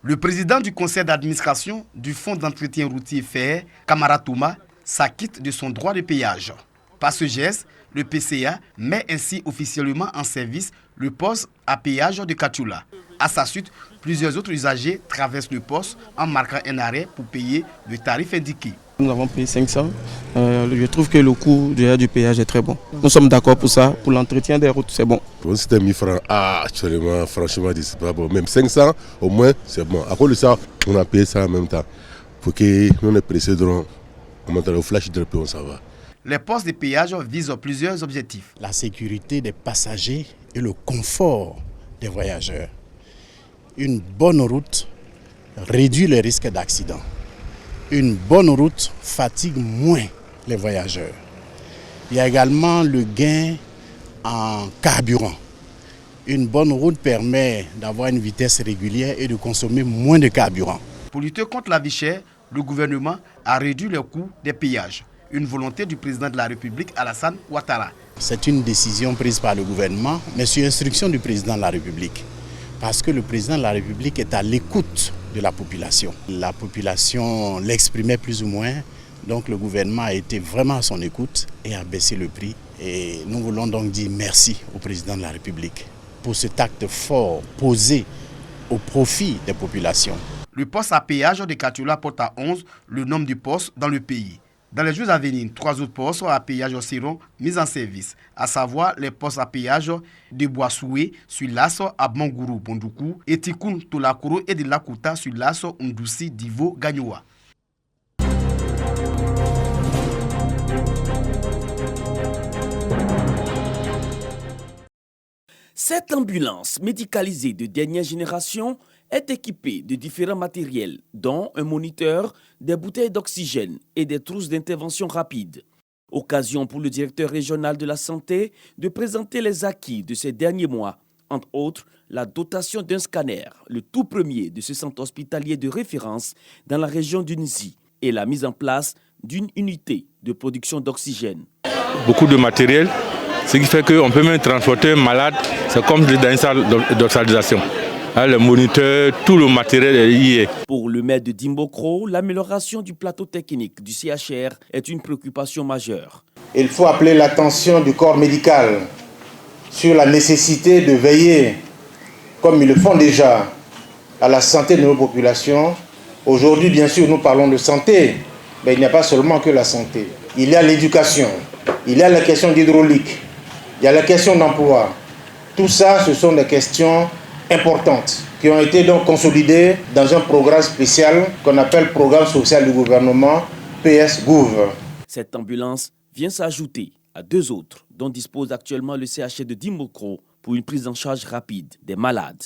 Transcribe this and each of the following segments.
Le président du conseil d'administration du fonds d'entretien routier FER, Kamara Touma, s'acquitte de son droit de péage. Par ce geste, le PCA met ainsi officiellement en service le poste à péage de Katoula. À sa suite, plusieurs autres usagers traversent le poste en marquant un arrêt pour payer le tarif indiqué. Nous avons payé 500. Je trouve que le coût du péage est très bon. Nous sommes d'accord pour ça. Pour l'entretien des routes, c'est bon. Pour c'était 1000 francs. Actuellement, franchement, c'est pas bon. Même 500, au moins, c'est bon. À cause de ça, on a payé ça en même temps. Pour que nous ne précéderons, on monte au flash de on s'en va. Les postes de péage visent plusieurs objectifs. La sécurité des passagers et le confort des voyageurs. Une bonne route réduit le risque d'accident. Une bonne route fatigue moins les voyageurs. Il y a également le gain en carburant. Une bonne route permet d'avoir une vitesse régulière et de consommer moins de carburant. Pour lutter contre la vie chère, le gouvernement a réduit le coût des péages. Une volonté du président de la République, Alassane Ouattara. C'est une décision prise par le gouvernement, mais sur instruction du président de la République. Parce que le président de la République est à l'écoute de la population. La population l'exprimait plus ou moins, donc le gouvernement a été vraiment à son écoute et a baissé le prix. Et nous voulons donc dire merci au président de la République pour cet acte fort posé au profit des populations. Le poste à péage de Katoula porte à 11 le nombre de postes dans le pays. Dans les jours à venir, 3 autres postes à péage seront mis en service, à savoir les postes à péage de Boissoué sur l'Asso à Bangourou, Bondoukou, et Tikoun, Tolakoro et de Lakuta sur l'Asso Ndoussi, Divo, Gagnoua. Cette ambulance médicalisée de dernière génération est équipée de différents matériels, dont un moniteur, des bouteilles d'oxygène et des trousses d'intervention rapide. Occasion pour le directeur régional de la santé de présenter les acquis de ces derniers mois, entre autres la dotation d'un scanner, le tout premier de ce centre hospitalier de référence dans la région du Nzi, et la mise en place d'une unité de production d'oxygène. Beaucoup de matériel, ce qui fait qu'on peut même transporter un malade, c'est comme dans une salle d'hospitalisation. Le moniteur, tout le matériel y est. Pour le maire de Dimbokro, l'amélioration du plateau technique du CHR est une préoccupation majeure. Il faut appeler l'attention du corps médical sur la nécessité de veiller, comme ils le font déjà, à la santé de nos populations. Aujourd'hui, bien sûr, nous parlons de santé, mais il n'y a pas seulement que la santé. Il y a l'éducation, il y a la question d'hydraulique, il y a la question d'emploi. Tout ça, ce sont des questions importantes qui ont été donc consolidées dans un programme spécial qu'on appelle Programme social du gouvernement PS-Gouv. Cette ambulance vient s'ajouter à 2 autres dont dispose actuellement le CHR de Dimbokro pour une prise en charge rapide des malades.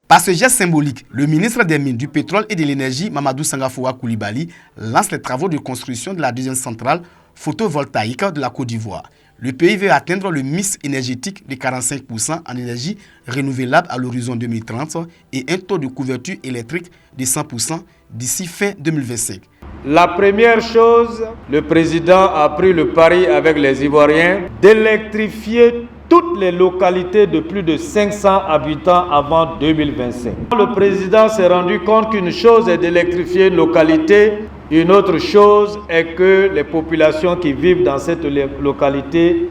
Par ce geste symbolique, le ministre des Mines, du Pétrole et de l'Énergie, Mamadou Sangafoua Koulibaly, lance les travaux de construction de la deuxième centrale photovoltaïque de la Côte d'Ivoire. Le pays veut atteindre le mix énergétique de 45% en énergie renouvelable à l'horizon 2030 et un taux de couverture électrique de 100% d'ici fin 2025. La première chose, le président a pris le pari avec les Ivoiriens d'électrifier toutes les localités de plus de 500 habitants avant 2025. Le président s'est rendu compte qu'une chose est d'électrifier une localité, une autre chose est que les populations qui vivent dans cette localité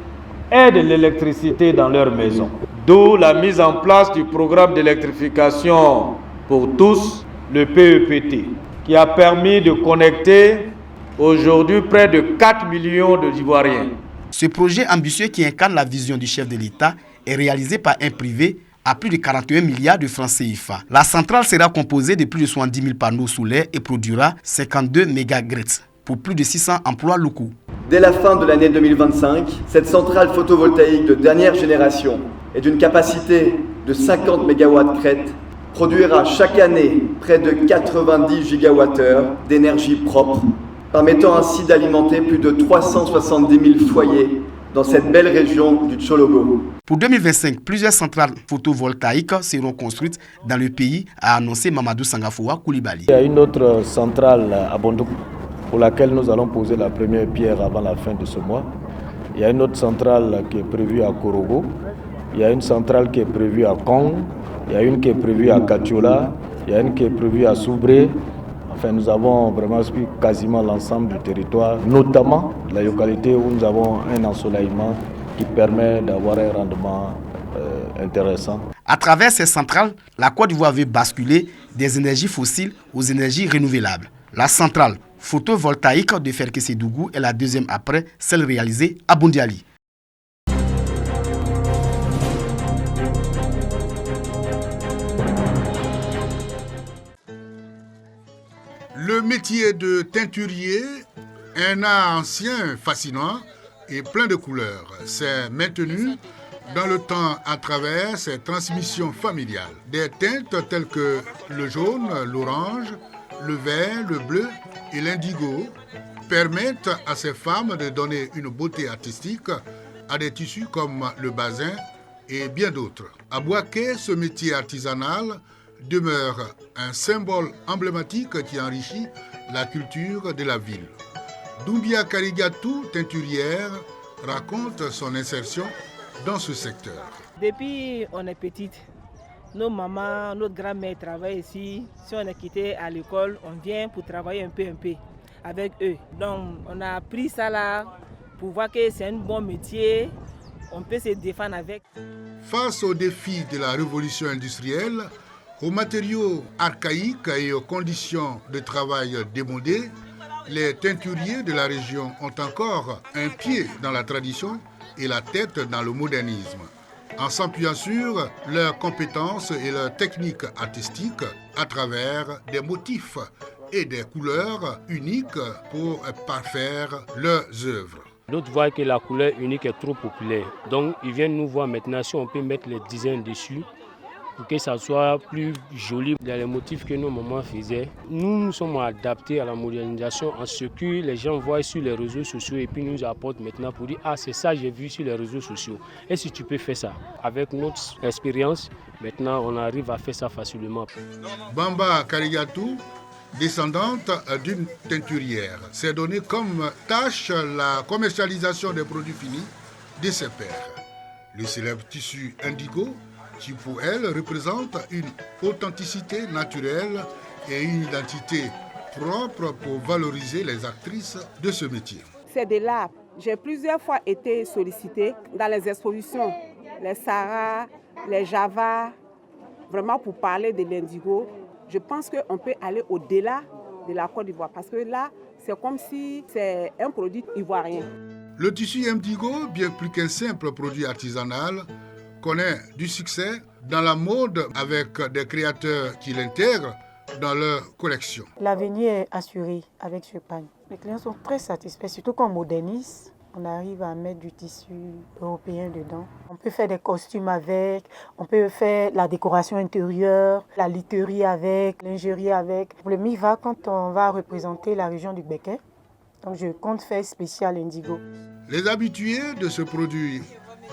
aient de l'électricité dans leur maison. D'où la mise en place du programme d'électrification pour tous, le PEPT, qui a permis de connecter aujourd'hui près de 4 millions d'Ivoiriens. Ce projet ambitieux qui incarne la vision du chef de l'État est réalisé par un privé à plus de 41 milliards de francs CFA. La centrale sera composée de plus de 70 000 panneaux solaires et produira 52 MHz pour plus de 600 emplois locaux. Dès la fin de l'année 2025, cette centrale photovoltaïque de dernière génération et d'une capacité de 50 MW crête produira chaque année près de 90 gigawattheures d'énergie propre, permettant ainsi d'alimenter plus de 370 000 foyers dans cette belle région du Tchologo. Pour 2025, plusieurs centrales photovoltaïques seront construites dans le pays, a annoncé Mamadou Sangafoua Koulibaly. Il y a une autre centrale à Bondoukou pour laquelle nous allons poser la première pierre avant la fin de ce mois. Il y a une autre centrale qui est prévue à Korogo. Il y a une centrale qui est prévue à Kong. Il y a une qui est prévue à Katiola. Il y a une qui est prévue à Soubré. Enfin, nous avons vraiment suivi quasiment l'ensemble du territoire, notamment la localité où nous avons un ensoleillement qui permet d'avoir un rendement intéressant. À travers ces centrales, la Côte d'Ivoire veut basculer des énergies fossiles aux énergies renouvelables. La centrale photovoltaïque de Ferkessédougou est la deuxième après celle réalisée à Bondiali. Le métier de teinturier, un art ancien fascinant et plein de couleurs, s'est maintenu dans le temps à travers ses transmissions familiales. Des teintes telles que le jaune, l'orange, le vert, le bleu et l'indigo permettent à ces femmes de donner une beauté artistique à des tissus comme le basin et bien d'autres. À Bouaké, ce métier artisanal demeure un symbole emblématique qui enrichit la culture de la ville. Doumbia Karigatou, teinturière, raconte son insertion dans ce secteur. Depuis on est petite, nos mamans, notre grand-mère travaillent ici. Si on est quitté à l'école, on vient pour travailler un peu avec eux. Donc on a appris ça là pour voir que c'est un bon métier, on peut se défendre avec. Face aux défis de la révolution industrielle, aux matériaux archaïques et aux conditions de travail démodées, les teinturiers de la région ont encore un pied dans la tradition et la tête dans le modernisme, en s'appuyant sur leurs compétences et leurs techniques artistiques à travers des motifs et des couleurs uniques pour parfaire leurs œuvres. D'autres voient que la couleur unique est trop populaire. Donc ils viennent nous voir maintenant si on peut mettre les designs dessus pour que ça soit plus joli. Dans les motifs que nos mamans faisaient, nous sommes adaptés à la modernisation en ce que les gens voient sur les réseaux sociaux et puis nous apportent maintenant pour dire « Ah, c'est ça que j'ai vu sur les réseaux sociaux. Et si tu peux faire ça ?» Avec notre expérience, maintenant on arrive à faire ça facilement. Bamba Karigatou, descendante d'une teinturière, s'est donné comme tâche la commercialisation des produits finis de ses pères. Le célèbre tissu indigo, qui pour elle représente une authenticité naturelle et une identité propre pour valoriser les actrices de ce métier. C'est de l'art. J'ai plusieurs fois été sollicitée dans les expositions, les Sahara, les Java, vraiment pour parler de l'indigo. Je pense qu'on peut aller au-delà de la Côte d'Ivoire parce que là, c'est comme si c'est un produit ivoirien. Le tissu indigo, bien plus qu'un simple produit artisanal, connaît du succès dans la mode avec des créateurs qui l'intègrent dans leur collection. L'avenir est assuré avec ce pagne. Les clients sont très satisfaits, surtout qu'on modernise. On arrive à mettre du tissu européen dedans. On peut faire des costumes avec, on peut faire la décoration intérieure, la literie avec, lingerie avec. Pour le MIVA, quand on va représenter la région du Béquet, donc je compte faire spécial indigo. Les habitués de ce produit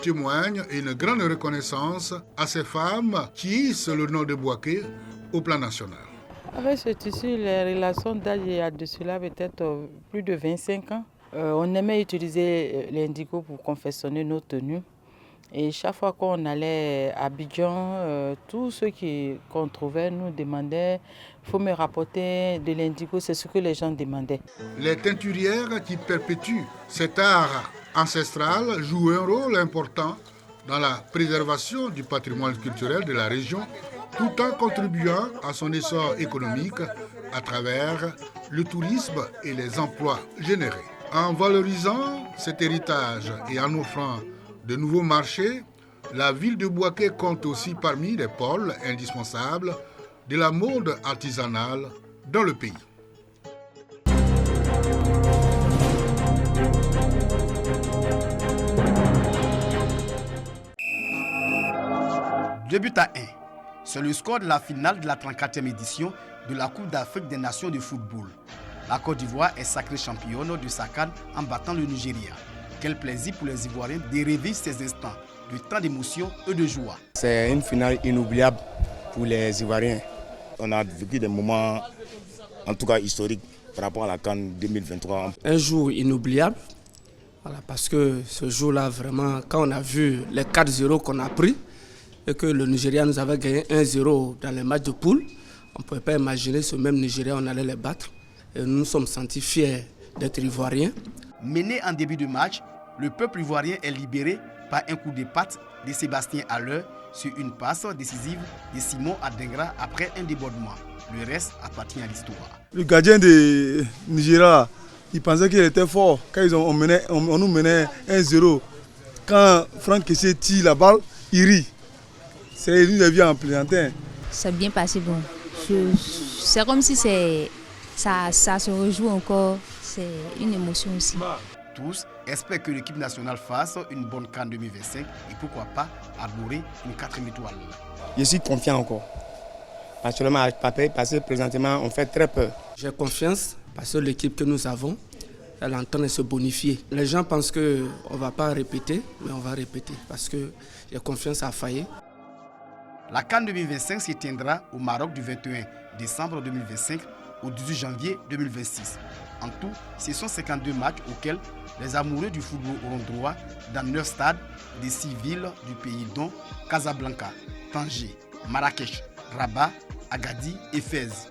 témoignent une grande reconnaissance à ces femmes qui hissent le nom de Bouaké au plan national. Avec ce tissu, les relations d'âge, il y a de cela peut-être plus de 25 ans. On aimait utiliser l'indigo pour confectionner nos tenues. Et chaque fois qu'on allait à Abidjan, tous ceux qu'on trouvait nous demandaient « il faut me rapporter de l'indigo », c'est ce que les gens demandaient. Les teinturières qui perpétuent cet art ancestral jouent un rôle important dans la préservation du patrimoine culturel de la région, tout en contribuant à son essor économique à travers le tourisme et les emplois générés. En valorisant cet héritage et en offrant de nouveaux marchés, la ville de Bouaké compte aussi parmi les pôles indispensables de la mode artisanale dans le pays. Deux buts à 1. C'est le score de la finale de la 34e édition de la Coupe d'Afrique des Nations de football. La Côte d'Ivoire est sacrée championne de sa CAN en battant le Nigeria. Quel plaisir pour les Ivoiriens de revivre ces instants de tant d'émotion et de joie. C'est une finale inoubliable pour les Ivoiriens. On a vécu des moments, en tout cas historiques, par rapport à la CAN 2023. Un jour inoubliable Voilà, parce que ce jour-là, vraiment, quand on a vu les 4-0 qu'on a pris et que le Nigeria nous avait gagné 1-0 dans les matchs de poule, on ne pouvait pas imaginer ce même Nigeria, on allait les battre. Et nous nous sommes sentis fiers d'être ivoiriens. Mené en début de match, le peuple ivoirien est libéré par un coup de patte de Sébastien Haller sur une passe décisive de Simon Adingra après un débordement. Le reste appartient à l'histoire. Le gardien de Nigeria, il pensait qu'il était fort. Quand on nous menait 1-0, quand Franck Kessié tire la balle, il rit. C'est lui qui vient en plaisantin. C'est bien passé, bon. C'est comme si ça se rejoue encore. C'est une émotion aussi. Tous espèrent que l'équipe nationale fasse une bonne CAN 2025 et pourquoi pas arborer une 4e étoile. Je suis confiant encore. Actuellement, parce que présentement, on fait très peur. J'ai confiance parce que l'équipe que nous avons, elle est en train de se bonifier. Les gens pensent qu'on ne va pas répéter, mais on va répéter parce que j'ai confiance à Faye. La CAN 2025 se tiendra au Maroc du 21 décembre 2025 au 18 janvier 2026. En tout, ce sont 52 matchs auxquels les amoureux du football auront droit dans 9 stades des 6 villes du pays dont Casablanca, Tanger, Marrakech, Rabat, Agadir et Fès.